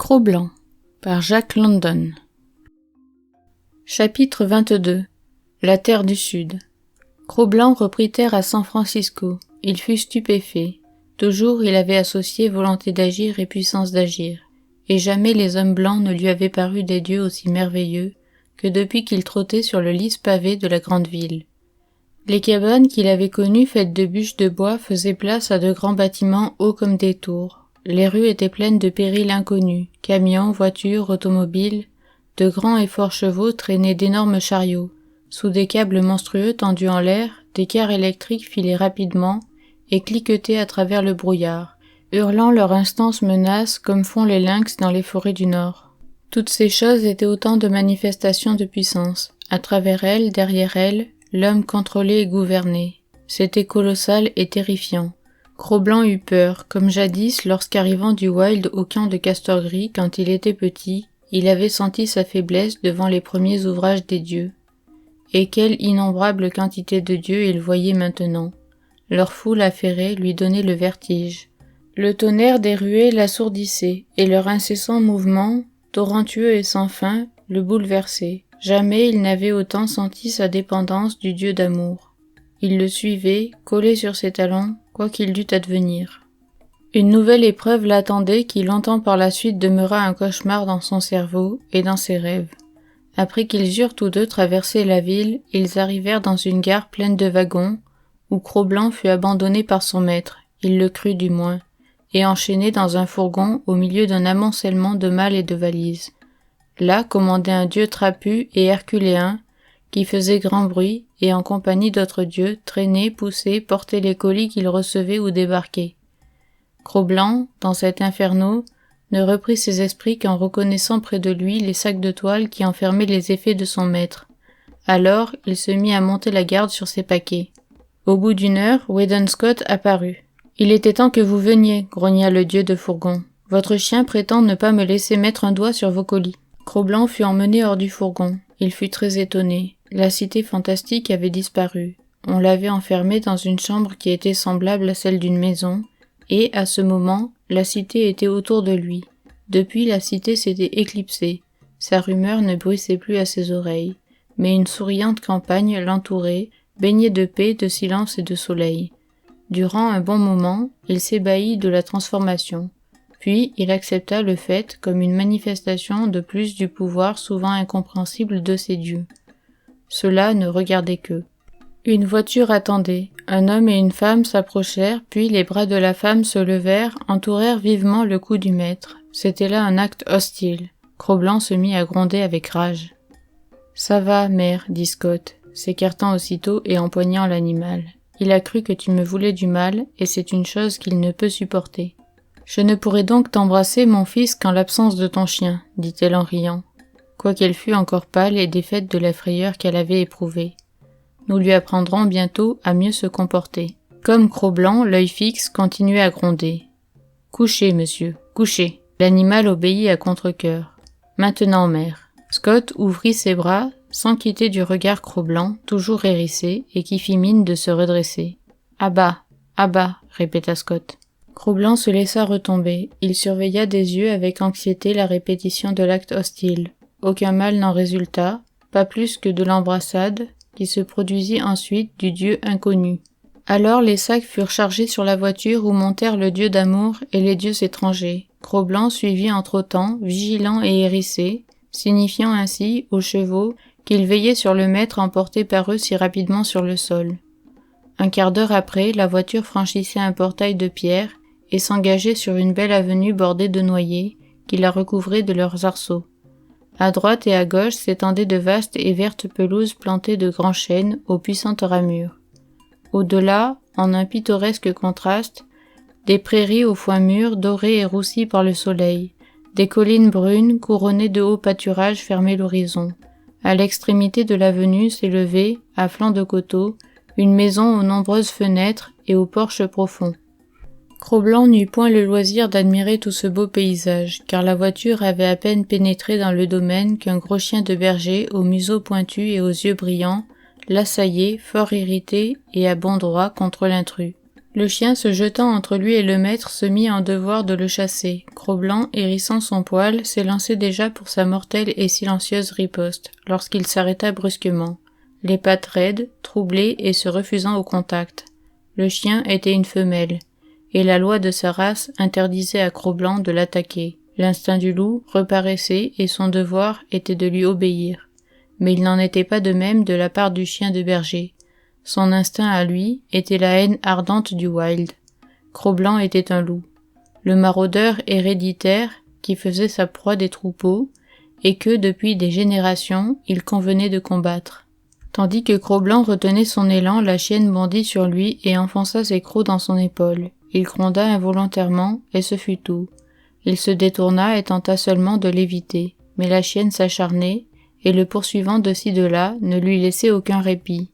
Cro-Blanc par Jack London. Chapitre 22. La Terre du Sud. Cro-Blanc reprit terre à San Francisco. Il fut stupéfait. Toujours il avait associé volonté d'agir et puissance d'agir, et jamais les hommes blancs ne lui avaient paru des dieux aussi merveilleux que depuis qu'il trottait sur le lisse pavé de la grande ville. Les cabanes qu'il avait connues faites de bûches de bois faisaient place à de grands bâtiments hauts comme des tours. Les rues étaient pleines de périls inconnus, camions, voitures, automobiles, de grands et forts chevaux traînaient d'énormes chariots. Sous des câbles monstrueux tendus en l'air, des cars électriques filaient rapidement et cliquetaient à travers le brouillard, hurlant leur instance menace comme font les lynx dans les forêts du Nord. Toutes ces choses étaient autant de manifestations de puissance. À travers elles, derrière elles, l'homme contrôlait et gouvernait. C'était colossal et terrifiant. Cro-Blanc eut peur, comme jadis lorsqu'arrivant du Wild au camp de Castor Gris quand il était petit, il avait senti sa faiblesse devant les premiers ouvrages des dieux. Et quelle innombrable quantité de dieux il voyait maintenant. Leur foule affairée lui donnait le vertige. Le tonnerre des ruées l'assourdissait, et leur incessant mouvement, torrentueux et sans fin, le bouleversait. Jamais il n'avait autant senti sa dépendance du dieu d'amour. Il le suivait, collé sur ses talons, quoi qu'il dût advenir. Une nouvelle épreuve l'attendait qui longtemps par la suite demeura un cauchemar dans son cerveau et dans ses rêves. Après qu'ils eurent tous deux traversé la ville, ils arrivèrent dans une gare pleine de wagons, où Cro-Blanc fut abandonné par son maître, il le crut du moins, et enchaîné dans un fourgon au milieu d'un amoncellement de malles et de valises. Là commandait un dieu trapu et herculéen, qui faisait grand bruit, et en compagnie d'autres dieux, traînait, poussait, portait les colis qu'il recevait ou débarquait. Cro-Blanc, dans cet inferno, ne reprit ses esprits qu'en reconnaissant près de lui les sacs de toile qui enfermaient les effets de son maître. Alors, il se mit à monter la garde sur ses paquets. Au bout d'une heure, Weedon Scott apparut. « Il était temps que vous veniez, » grogna le dieu de fourgon. « Votre chien prétend ne pas me laisser mettre un doigt sur vos colis. » Cro-Blanc fut emmené hors du fourgon. Il fut très étonné. La cité fantastique avait disparu. On l'avait enfermé dans une chambre qui était semblable à celle d'une maison, et, à ce moment, la cité était autour de lui. Depuis, la cité s'était éclipsée. Sa rumeur ne bruissait plus à ses oreilles, mais une souriante campagne l'entourait, baignée de paix, de silence et de soleil. Durant un bon moment, il s'ébahit de la transformation. Puis, il accepta le fait comme une manifestation de plus du pouvoir souvent incompréhensible de ses dieux. Cela ne regardait qu'eux. Une voiture attendait. Un homme et une femme s'approchèrent, puis les bras de la femme se levèrent, entourèrent vivement le cou du maître. C'était là un acte hostile. Cro-Blanc se mit à gronder avec rage. « Ça va, mère, dit Scott, s'écartant aussitôt et empoignant l'animal. Il a cru que tu me voulais du mal, et c'est une chose qu'il ne peut supporter. Je ne pourrai donc t'embrasser, mon fils, qu'en l'absence de ton chien, dit-elle en riant, quoiqu'elle fût encore pâle et défaite de la frayeur qu'elle avait éprouvée. Nous lui apprendrons bientôt à mieux se comporter. Comme Cro-Blanc, l'œil fixe, continuait à gronder. « Couchez, monsieur, couchez !» L'animal obéit à contre-cœur. « Maintenant, mère. » Scott ouvrit ses bras, sans quitter du regard Cro-Blanc, toujours hérissé, et qui fit mine de se redresser. « À bas, répéta Scott. Cro-Blanc se laissa retomber. Il surveilla des yeux avec anxiété la répétition de l'acte hostile. Aucun mal n'en résulta, pas plus que de l'embrassade, qui se produisit ensuite du dieu inconnu. Alors les sacs furent chargés sur la voiture où montèrent le dieu d'amour et les dieux étrangers. Cro-Blanc suivit en trottant, vigilant et hérissé, signifiant ainsi, aux chevaux, qu'il veillait sur le maître emporté par eux si rapidement sur le sol. Un quart d'heure après, la voiture franchissait un portail de pierre et s'engageait sur une belle avenue bordée de noyers qui la recouvraient de leurs arceaux. À droite et à gauche s'étendaient de vastes et vertes pelouses plantées de grands chênes aux puissantes ramures. Au-delà, en un pittoresque contraste, des prairies au foin mûr dorées et roussies par le soleil, des collines brunes couronnées de hauts pâturages fermaient l'horizon. À l'extrémité de l'avenue s'élevait, à flanc de coteau, une maison aux nombreuses fenêtres et aux porches profonds. Cro-Blanc n'eut point le loisir d'admirer tout ce beau paysage, car la voiture avait à peine pénétré dans le domaine qu'un gros chien de berger, au museau pointu et aux yeux brillants, l'assaillait, fort irrité et à bon droit contre l'intrus. Le chien, se jetant entre lui et le maître, se mit en devoir de le chasser. Cro-Blanc, hérissant son poil, s'élançait déjà pour sa mortelle et silencieuse riposte, lorsqu'il s'arrêta brusquement, les pattes raides, troublées et se refusant au contact. Le chien était une femelle, et la loi de sa race interdisait à Cro-Blanc de l'attaquer. L'instinct du loup reparaissait et son devoir était de lui obéir. Mais il n'en était pas de même de la part du chien de berger. Son instinct à lui était la haine ardente du wild. Cro-Blanc était un loup, le maraudeur héréditaire qui faisait sa proie des troupeaux et que, depuis des générations, il convenait de combattre. Tandis que Cro-Blanc retenait son élan, la chienne bondit sur lui et enfonça ses crocs dans son épaule. Il gronda involontairement, et ce fut tout. Il se détourna et tenta seulement de l'éviter, mais la chienne s'acharnait, et le poursuivant de ci de là ne lui laissait aucun répit.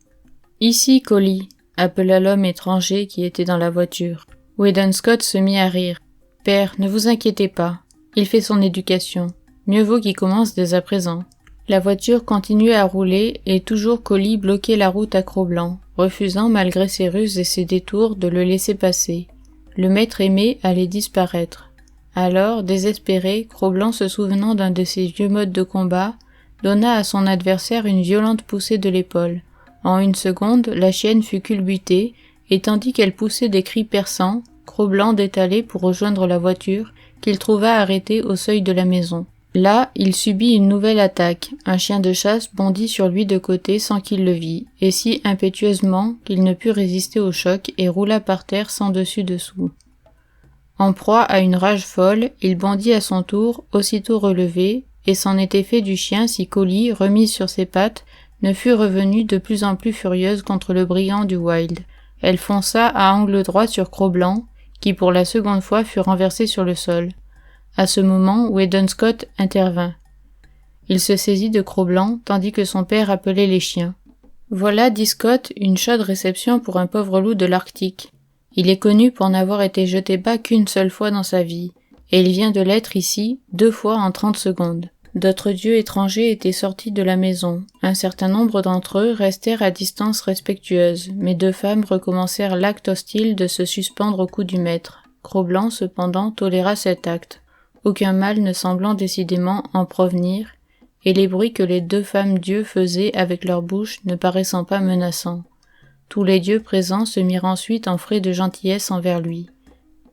« Ici, Collie !» appela l'homme étranger qui était dans la voiture. Weedon Scott se mit à rire. « Père, ne vous inquiétez pas. Il fait son éducation. Mieux vaut qu'il commence dès à présent. » La voiture continuait à rouler et toujours Collie bloquait la route à Cro-Blanc, refusant malgré ses ruses et ses détours de le laisser passer. Le maître aimé allait disparaître. Alors, désespéré, Cro-Blanc, se souvenant d'un de ses vieux modes de combat, donna à son adversaire une violente poussée de l'épaule. En une seconde, la chienne fut culbutée, et tandis qu'elle poussait des cris perçants, Cro-Blanc détalait pour rejoindre la voiture, qu'il trouva arrêtée au seuil de la maison. Là, il subit une nouvelle attaque. Un chien de chasse bondit sur lui de côté sans qu'il le vît, et si impétueusement qu'il ne put résister au choc et roula par terre sans dessus-dessous. En proie à une rage folle, il bondit à son tour, aussitôt relevé, et c'en était fait du chien si Collie, remise sur ses pattes, ne fut revenue de plus en plus furieuse contre le brigand du wild. Elle fonça à angle droit sur Cro-Blanc, qui pour la seconde fois fut renversé sur le sol. À ce moment, Weedon Scott intervint. Il se saisit de Cro-Blanc, tandis que son père appelait les chiens. « Voilà, dit Scott, une chaude réception pour un pauvre loup de l'Arctique. Il est connu pour n'avoir été jeté bas qu'une seule fois dans sa vie, et il vient de l'être ici 2 fois en 30 secondes. » D'autres dieux étrangers étaient sortis de la maison. Un certain nombre d'entre eux restèrent à distance respectueuse, mais 2 femmes recommencèrent l'acte hostile de se suspendre au cou du maître. Cro-Blanc, cependant, toléra cet acte, aucun mal ne semblant décidément en provenir, et les bruits que les 2 femmes dieux faisaient avec leur bouche ne paraissant pas menaçants. Tous les dieux présents se mirent ensuite en frais de gentillesse envers lui.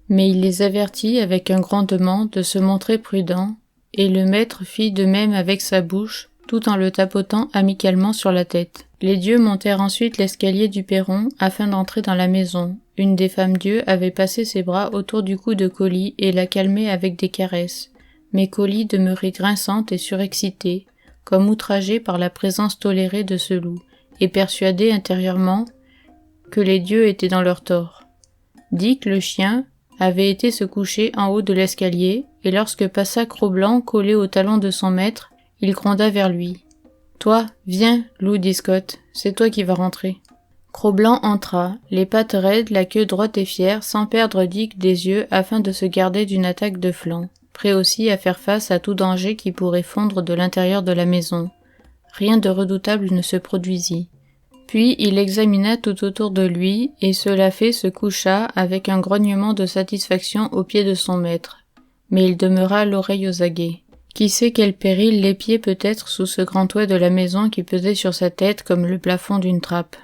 Mais il les avertit avec un grondement de se montrer prudent, et le maître fit de même avec sa bouche, tout en le tapotant amicalement sur la tête. Les dieux montèrent ensuite l'escalier du perron afin d'entrer dans la maison. Une des femmes dieux avait passé ses bras autour du cou de Collie et la calmait avec des caresses. Mais Collie demeurait grinçante et surexcitée, comme outragée par la présence tolérée de ce loup, et persuadée intérieurement que les dieux étaient dans leur tort. Dick, le chien, avait été se coucher en haut de l'escalier, et lorsque passa Cro-Blanc collé au talon de son maître, il gronda vers lui. « Toi, viens, loup, dit Scott, c'est toi qui vas rentrer. » Cro-Blanc entra, les pattes raides, la queue droite et fière, sans perdre Dick des yeux afin de se garder d'une attaque de flanc, prêt aussi à faire face à tout danger qui pourrait fondre de l'intérieur de la maison. Rien de redoutable ne se produisit. Puis il examina tout autour de lui, et cela fait se coucha avec un grognement de satisfaction aux pieds de son maître. Mais il demeura l'oreille aux aguets. Qui sait quel péril l'épiait peut-être sous ce grand toit de la maison qui pesait sur sa tête comme le plafond d'une trappe.